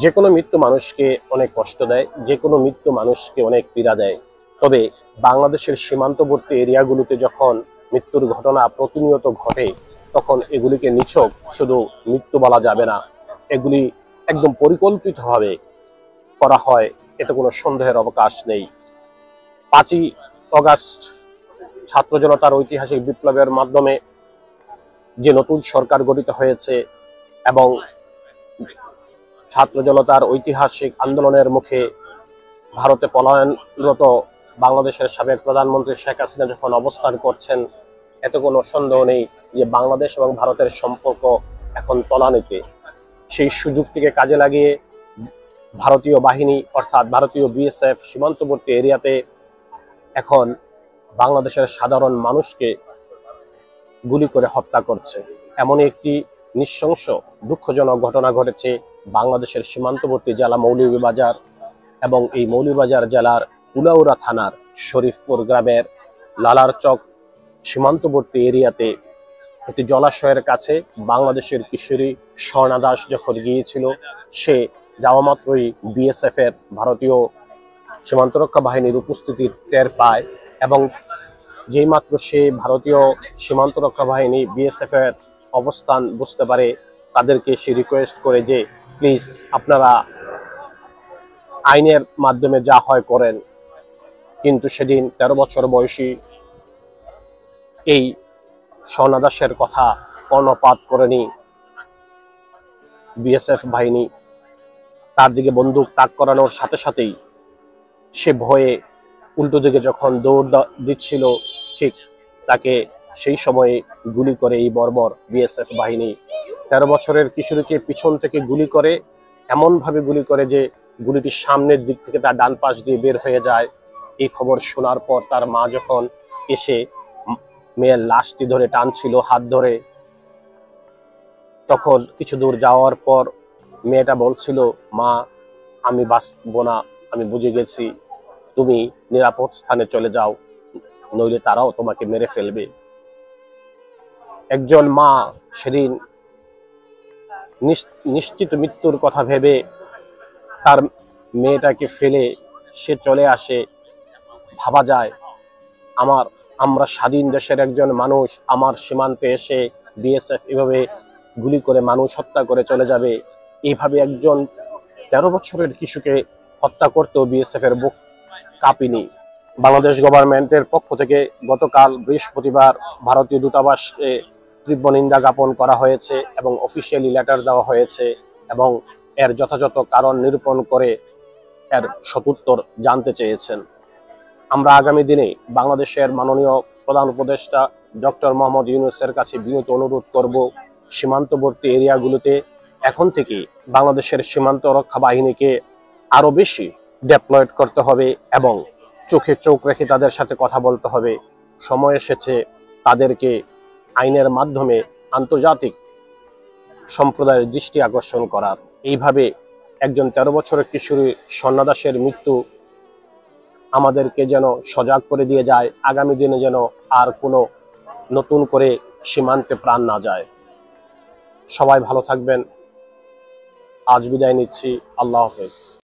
যে কোনো মৃত্যু মানুষকে অনেক কষ্ট দেয়, যে কোনো মৃত্যু মানুষকে অনেক পীড়া দেয়। তবে বাংলাদেশের সীমান্তবর্তী এরিয়াগুলোতে যখন মৃত্যুর ঘটনা প্রতিনিয়ত ঘটে, তখন এগুলিকে নিছক শুধু মৃত্যু বলা যাবে না, এগুলি একদম পরিকল্পিতভাবে করা হয়, এতে কোনো সন্দেহের অবকাশ নেই। 5ই অগাস্ট ছাত্র জনতার ঐতিহাসিক বিপ্লবের মাধ্যমে যে নতুন সরকার গঠিত হয়েছে এবং ছাত্র জনতার ঐতিহাসিক আন্দোলনের মুখে ভারতে পলায়নরত বাংলাদেশের সাবেক প্রধানমন্ত্রী শেখ হাসিনা যখন অবস্থান করছেন, এতে কোনো সন্দেহ নেই যে বাংলাদেশ এবং ভারতের সম্পর্ক এখন তলানিতে। সেই সুযোগটিকে কাজে লাগিয়ে ভারতীয় বাহিনী অর্থাৎ ভারতীয় বিএসএফ সীমান্তবর্তী এরিয়াতে এখন বাংলাদেশের সাধারণ মানুষকে গুলি করে হত্যা করছে। এমনই একটি নৃশংস দুঃখজনক ঘটনা ঘটেছে বাংলাদেশের সীমান্তবর্তী জেলা মৌলভীবাজার এবং এই মৌলভীবাজার জেলার উলাউড়া থানার শরীফপুর গ্রামের লালারচক সীমান্তবর্তী এরিয়াতে একটি জলাশয়ের কাছে বাংলাদেশের কিশোরী স্বর্ণা দাস যখন গিয়েছিল, সে যাওয়া মাত্রই বিএসএফ এর ভারতীয় সীমান্তরক্ষা বাহিনীর উপস্থিতি টের পায় এবং যেই মাত্র সে ভারতীয় সীমান্তরক্ষা বাহিনী বিএসএফ এর অবস্থান বুঝতে পারে, তাদেরকে সে রিকোয়েস্ট করে যে প্লিজ আপনারা আইনের মাধ্যমে যা হয় করেন। কিন্তু সেদিন 13 বছর বয়সী এই স্বর্ণা দাসের কথা কর্ণপাত করেনি বিএসএফ বাহিনী। তার দিকে বন্দুক তাক করানোর সাথে সাথেই সে ভয়ে উল্টো দিকে যখন দৌড় দিচ্ছিল, ঠিক তাকে সেই সময়ে গুলি করে এই বর্বর বিএসএফ বাহিনী। 13 বছরের কিশোরীকে পিছন থেকে গুলি করে, এমন ভাবে গুলি করে যে গুলিটি সামনের দিক থেকে তার ডান পাশ দিয়ে বের হয়ে যায়। এই খবর শোনার পর তার মা যখন এসে মেয়ের লাশটি ধরে টানছিল হাত ধরে, তখন কিছু দূর যাওয়ার পর মেয়েটা বলছিল, মা আমি বাঁচবো না, আমি বুঝে গেছি, তুমি নিরাপদ স্থানে চলে যাও, নইলে তারাও তোমাকে মেরে ফেলবে। একজন মা সেদিন নিশ্চিত মৃত্যুর কথা ভেবে তার মেয়েটাকে ফেলে সে চলে আসে। ভাবা যায় আমরা স্বাধীন দেশের একজন মানুষ, আমার সীমান্তে এসে বিএসএফ এভাবে গুলি করে মানুষ হত্যা করে চলে যাবে। এইভাবে একজন 13 বছরের শিশুকে হত্যা করতেও বিএসএফ এর বুক কাঁপেনি। বাংলাদেশ গভর্নমেন্টের পক্ষ থেকে গতকাল বৃহস্পতিবার ভারতীয় দূতাবাসে তীব্র নিন্দা জ্ঞাপন করা হয়েছে এবং অফিসিয়ালি লেটার দেওয়া হয়েছে এবং এর যথাযথ কারণ নিরূপণ করে এর সদুত্তর জানতে চেয়েছেন। আমরা আগামী দিনে বাংলাদেশের মাননীয় প্রধান উপদেষ্টা ডক্টর মোহাম্মদ ইউনূসের কাছে বিনীত অনুরোধ করব, সীমান্তবর্তী এরিয়াগুলোতে এখন থেকে বাংলাদেশের সীমান্ত রক্ষা বাহিনীকে আরো বেশি ডেপ্লয়েড করতে হবে এবং চোখে চোখ রেখে তাদের সাথে কথা বলতে হবে। সময় এসেছে তাদেরকে আইনের মাধ্যমে আন্তর্জাতিক সম্প্রদায়ের দৃষ্টি আকর্ষণ করার। এইভাবে একজন 13 বছরের কিশোরী স্বর্ণা দাসের মৃত্যু আমাদেরকে যেন সজাগ করে দিয়ে যায়, আগামী দিনে যেন আর কোনো নতুন করে সীমান্তে প্রাণ না যায়। সবাই ভালো থাকবেন। আজ বিদায় নিচ্ছি। আল্লাহ হাফেজ।